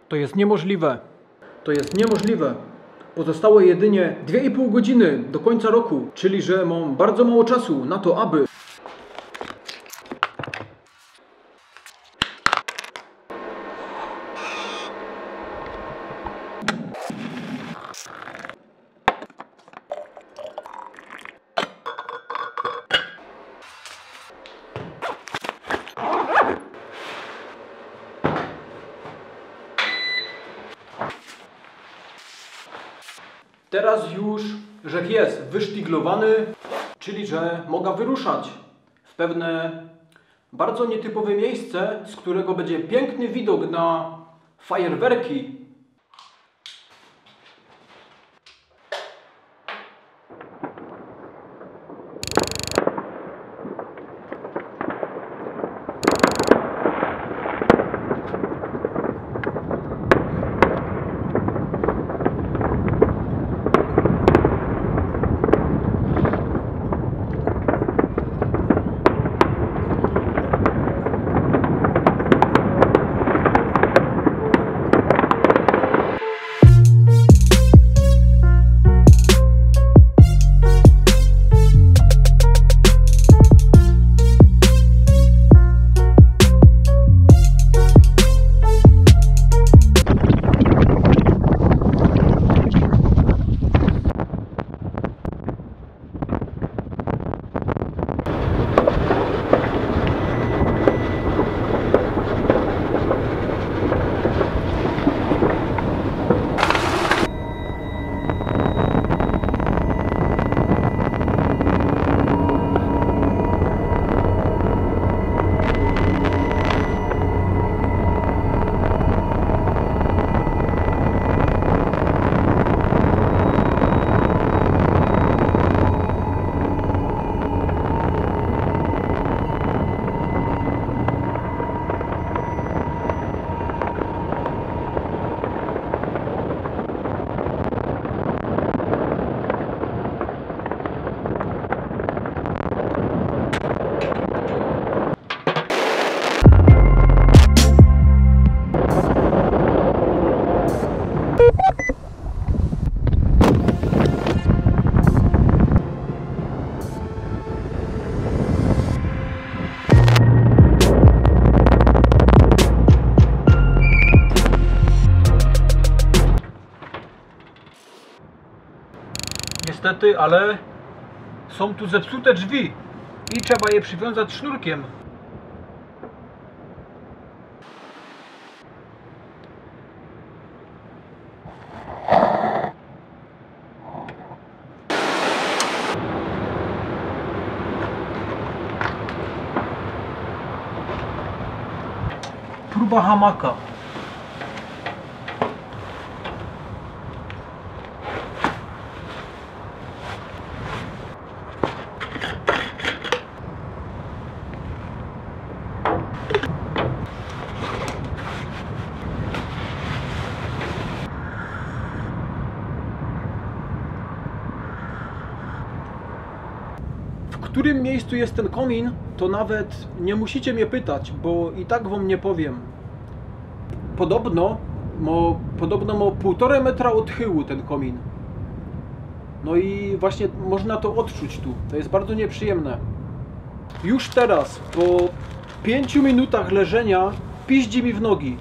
To jest niemożliwe. To jest niemożliwe. Pozostało jedynie 2,5 godziny do końca roku, czyli że mam bardzo mało czasu na to, aby... Teraz już rzek jest wysztyglowany, czyli że mogę wyruszać w pewne bardzo nietypowe miejsce, z którego będzie piękny widok na fajerwerki. Niestety, ale są tu zepsute drzwi i trzeba je przywiązać sznurkiem. Próba hamaka. W którym miejscu jest ten komin, to nawet nie musicie mnie pytać, bo i tak wam nie powiem. Podobno ma 1,5 metra odchyłu ten komin. No i właśnie można to odczuć tu. To jest bardzo nieprzyjemne. Już teraz, po 5 minutach leżenia, piździ mi w nogi.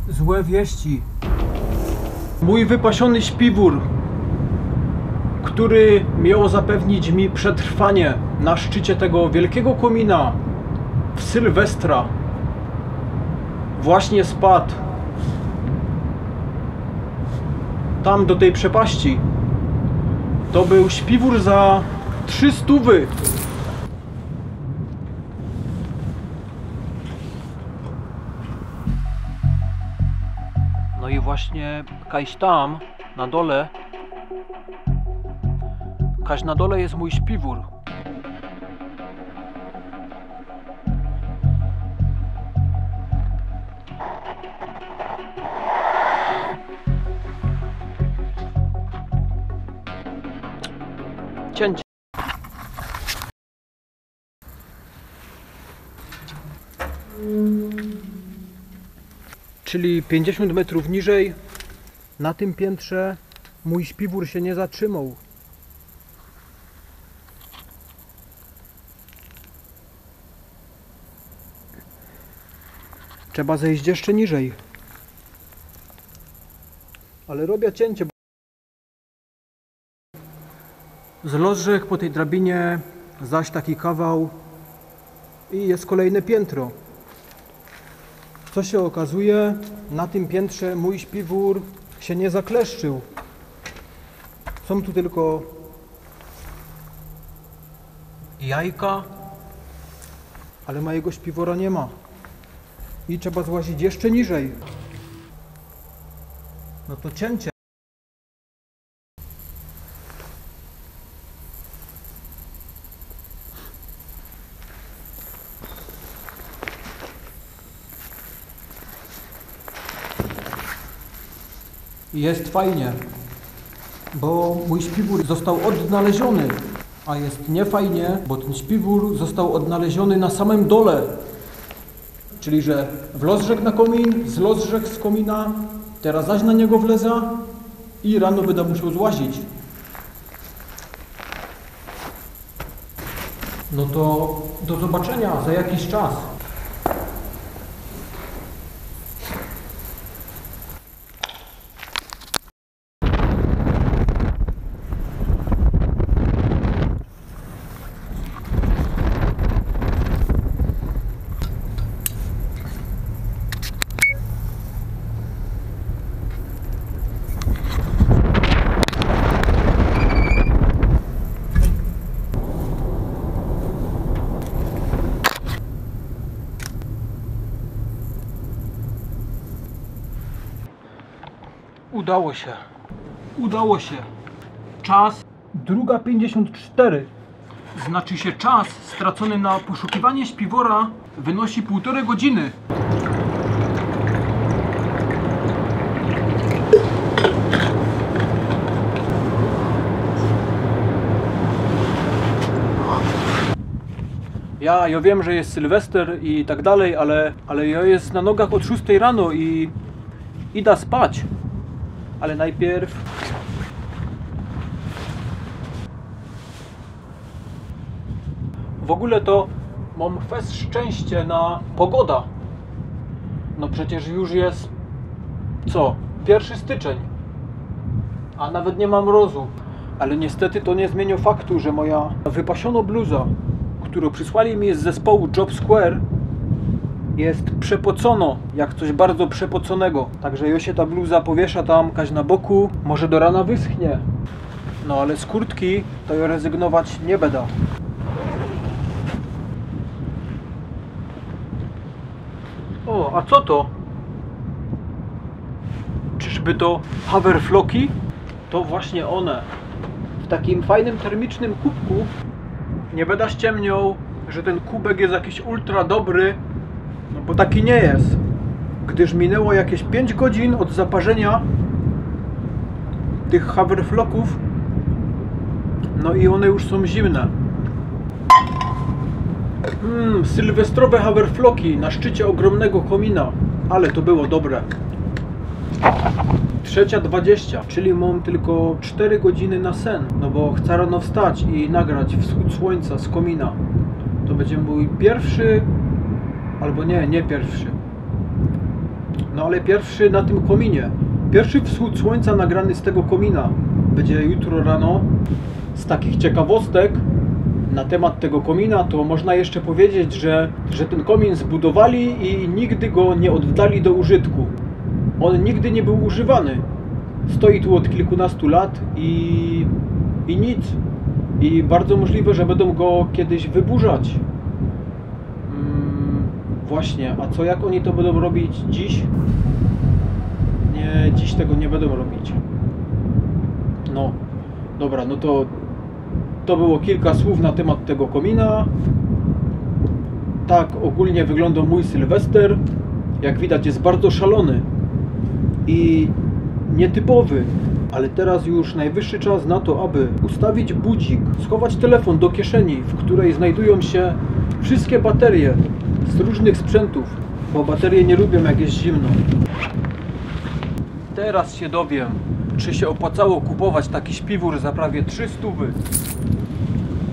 Złe wieści. Mój wypasiony śpiwór, który miał zapewnić mi przetrwanie na szczycie tego wielkiego komina w Sylwestra, właśnie spadł tam do tej przepaści. To był śpiwór za 300. właśnie kaś tam, na dole, kaś na dole jest mój śpiwór. Cięcie. Czyli 50 metrów niżej, na tym piętrze, mój śpiwór się nie zatrzymał. Trzeba zejść jeszcze niżej. Ale robię cięcie. Zlozrzech po tej drabinie, zaś taki kawał i jest kolejne piętro. Co się okazuje, na tym piętrze mój śpiwór się nie zakleszczył. Są tu tylko jajka, ale mojego śpiwora nie ma. I trzeba złazić jeszcze niżej. No to cięcie. Jest fajnie, bo mój śpiwór został odnaleziony, a jest niefajnie, bo ten śpiwór został odnaleziony na samym dole. Czyli, że wlozrzek na komin, zlozrzek z komina, teraz zaś na niego wleza i rano będę musiał złazić. No to do zobaczenia za jakiś czas. Udało się. Udało się. Czas 2:54. Znaczy się czas stracony na poszukiwanie śpiwora wynosi 1,5 godziny. Ja wiem, że jest Sylwester i tak dalej, ale ja jest na nogach od 6 rano i idę spać. Ale najpierw w ogóle to mam fest szczęście na pogoda. No przecież już jest co? 1 styczeń, a nawet nie mam mrozu. Ale niestety to nie zmienia faktu, że moja wypasiona bluza, którą przysłali mi z zespołu Job Square, jest przepocona, jak coś bardzo przepoconego. Także jo się ta bluza powiesza tam kaś na boku, może do rana wyschnie. No ale z kurtki to ja rezygnować nie będę. O, a co to? Czyżby to Haverflocki? To właśnie one. W takim fajnym termicznym kubku. Nie będę ściemniał, że ten kubek jest jakiś ultra dobry. No bo taki nie jest, gdyż minęło jakieś 5 godzin od zaparzenia tych Haverflocków, no i one już są zimne. Sylwestrowe Haverflocki na szczycie ogromnego komina, ale to było dobre. 3:20, czyli mam tylko 4 godziny na sen, no bo chcę rano wstać i nagrać wschód słońca z komina. To będzie mój pierwszy, albo nie pierwszy. No ale pierwszy na tym kominie. Pierwszy wschód słońca nagrany z tego komina będzie jutro rano. Z takich ciekawostek na temat tego komina to można jeszcze powiedzieć, że ten komin zbudowali i nigdy go nie oddali do użytku. On nigdy nie był używany. Stoi tu od kilkunastu lat i nic. I bardzo możliwe, że będą go kiedyś wyburzać. Właśnie, a co jak oni to będą robić dziś? Nie, dziś tego nie będę robić. No, dobra, no to było kilka słów na temat tego komina. Tak ogólnie wygląda mój Sylwester. Jak widać, jest bardzo szalony i nietypowy, ale teraz już najwyższy czas na to, aby ustawić budzik, schować telefon do kieszeni, w której znajdują się wszystkie baterie z różnych sprzętów, bo baterie nie lubią, jak jest zimno. Teraz się dowiem, czy się opłacało kupować taki śpiwór za prawie 300.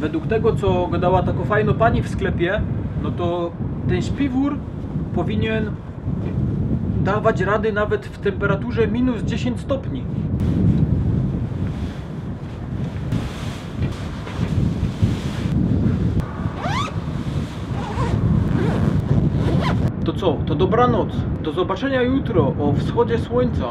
Według tego, co gadała taka fajna pani w sklepie, no to ten śpiwór powinien dawać rady nawet w temperaturze minus 10 stopni. To co? To dobranoc. Do zobaczenia jutro o wschodzie słońca.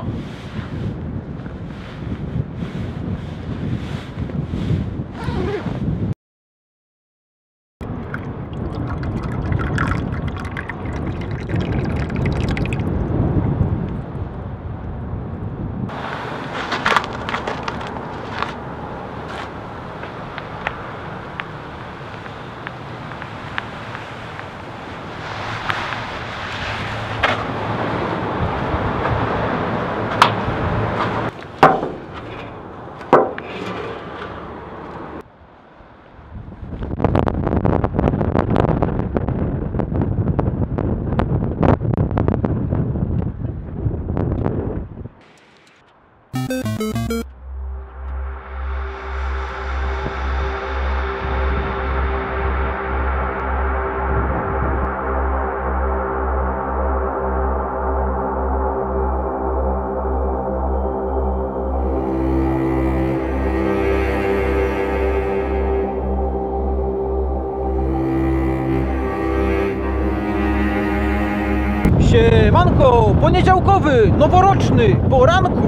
Siemanko, poniedziałkowy, noworoczny, poranku.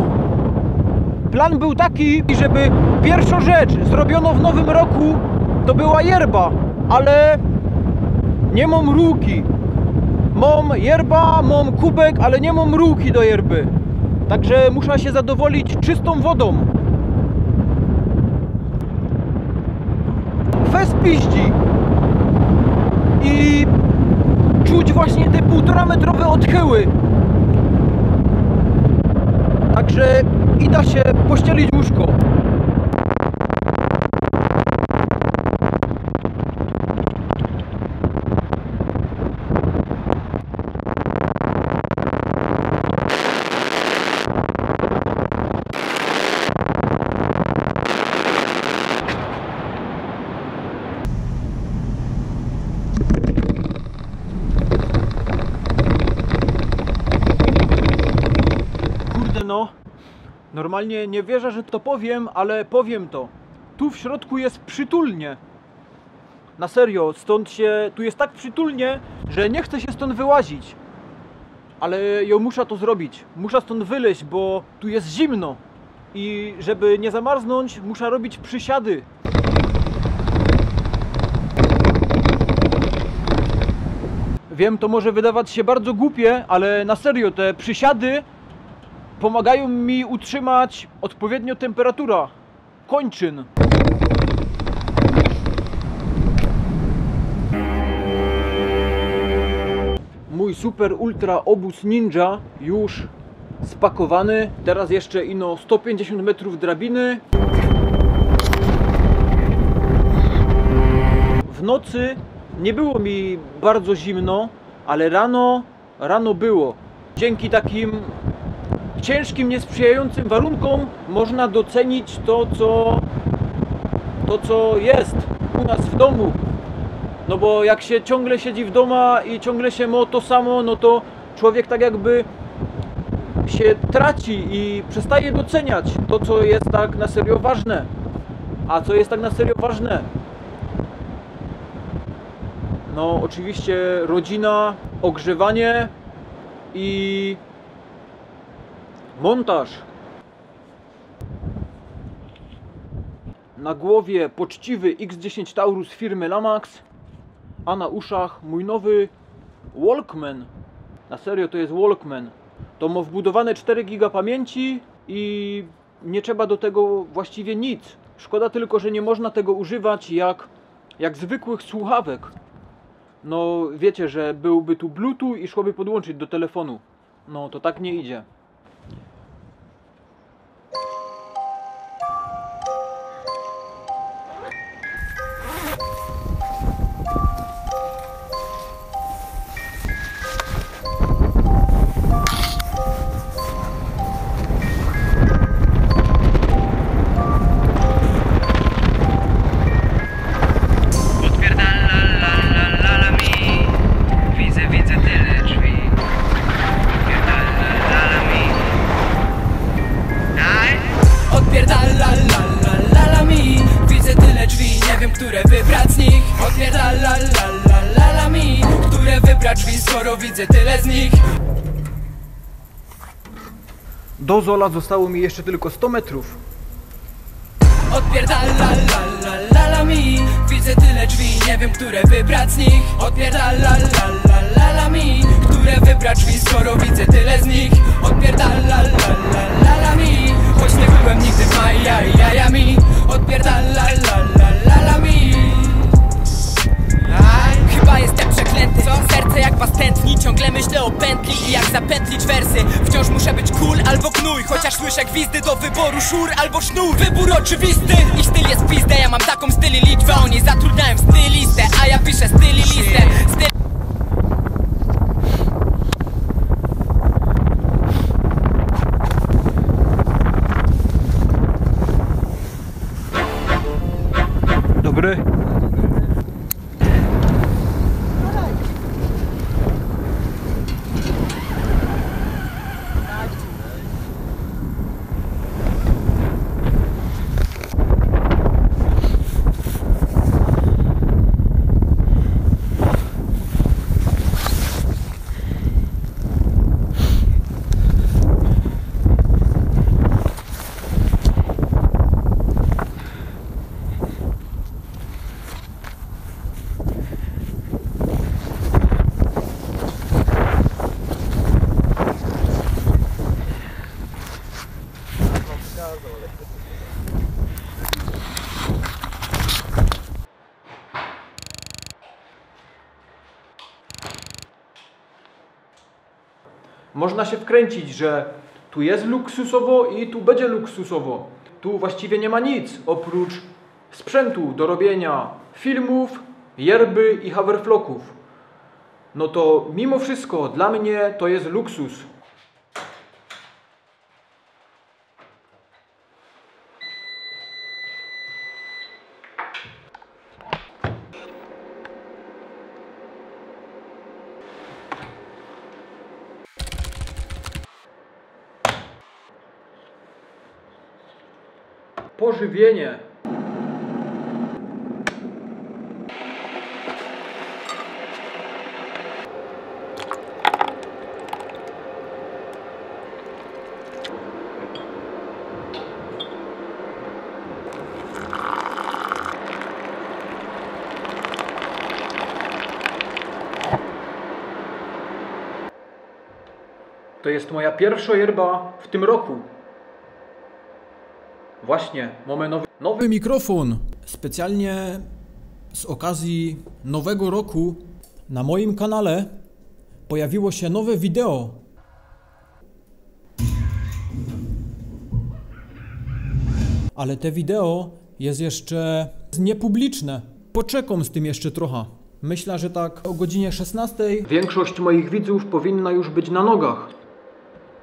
Plan był taki, żeby pierwszą rzecz zrobiono w nowym roku to była yerba, ale nie mam rurki. Mam yerba, mam kubek, ale nie mam rurki do yerby. Także muszę się zadowolić czystą wodą. Fest piździ. I czuć właśnie te 1,5-metrowe odchyły. Także idę się pościelić łóżko. No, normalnie nie wierzę, że to powiem, ale powiem to. Tu w środku jest przytulnie. Na serio, tu jest tak przytulnie, że nie chcę się stąd wyłazić. Ale ja muszę to zrobić. Muszę stąd wyleźć, bo tu jest zimno. I żeby nie zamarznąć, muszę robić przysiady. Wiem, to może wydawać się bardzo głupie, ale na serio, te przysiady pomagają mi utrzymać odpowiednio temperaturę kończyn. Mój super ultra obóz ninja już spakowany. Teraz jeszcze ino 150 metrów drabiny. W nocy nie było mi bardzo zimno, ale rano było. Dzięki takim ciężkim, niesprzyjającym warunkom można docenić to, co jest u nas w domu. No bo jak się ciągle siedzi w domu i ciągle się ma to samo, no to człowiek tak jakby się traci i przestaje doceniać to, co jest tak na serio ważne. A co jest tak na serio ważne? No oczywiście rodzina, ogrzewanie i montaż. Na głowie poczciwy X10 Taurus firmy Lamax, a na uszach mój nowy Walkman. Na serio, to jest Walkman. To ma wbudowane 4 giga pamięci i nie trzeba do tego właściwie nic. Szkoda tylko, że nie można tego używać jak zwykłych słuchawek. No wiecie, że byłby tu Bluetooth i szłoby podłączyć do telefonu. No to tak nie idzie. Skoro widzę tyle z nich. Do Zola zostało mi jeszcze tylko 100 metrów. Odpierdala mi. Widzę tyle drzwi, nie wiem, które wybrać z nich. Odpierdala mi. Które wybrać drzwi, skoro widzę tyle z nich. Odpierdala mi. Choć nie byłem nigdy w Miami. Odpierdala mi. Chyba jestem przeklęty. Serce jak was tętni, ciągle myślę o pętli i jak zapętlić wersy. Wciąż muszę być cool albo gnój, chociaż słyszę gwizdy do wyboru szur albo sznur. Wybór oczywisty. Ich styl jest pizdę, ja mam taką styli liczbę. Oni zatrudniają stylistę, a ja piszę stylilistę. Dobry. Można się wkręcić, że tu jest luksusowo i tu będzie luksusowo. Tu właściwie nie ma nic oprócz sprzętu do robienia filmów, yerby i hoverflocków. No to mimo wszystko dla mnie to jest luksus. Pożywienie. To jest moja pierwsza yerba w tym roku. Właśnie, mamy nowy mikrofon. Specjalnie z okazji nowego roku na moim kanale pojawiło się nowe wideo. Ale te wideo jest jeszcze niepubliczne. Poczekam z tym jeszcze trochę. Myślę, że tak o godzinie 16 większość moich widzów powinna już być na nogach.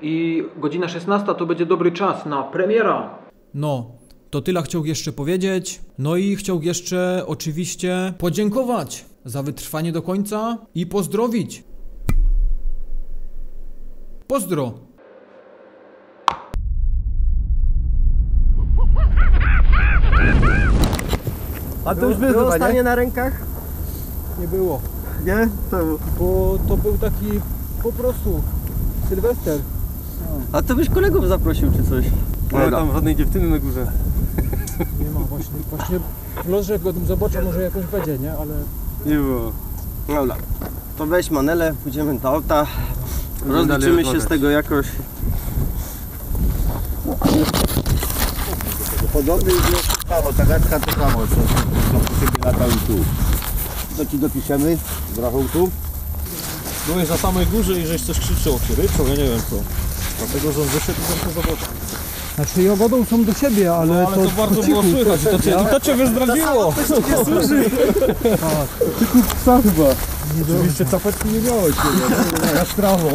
I godzina 16 to będzie dobry czas na premiera. No, to tyle chciał jeszcze powiedzieć. No i chciał jeszcze oczywiście podziękować za wytrwanie do końca i pozdrowić. Pozdro! A to już było stanie na rękach? Nie było. Nie? Czemu? Bo to był taki po prostu Sylwester. A to byś kolegów zaprosił czy coś? Nie, tam żadnej dziewczyny na górze. Nie ma właśnie może go tam zobaczę, może jakoś będzie, nie? Ale... Nie było. Dobra, to weź manelę, pójdziemy do auta. Rozliczymy się z tego jakoś. Podobny jest samo, ta gadka to samo, co po ciebie latał i tu. To ci dopiszemy z rachunku. Byłeś na samej górze i żeś coś krzyczał, czy ryczał, ja nie wiem co. Dlatego, że on wyszedł i tam to zobaczył. Znaczy jogodą są do siebie, ale, Ale to bardzo było słychać, to cię wyzdradziło. Ty kup psa chyba. Oczywiście czapeczki nie miałeś, jak trawą.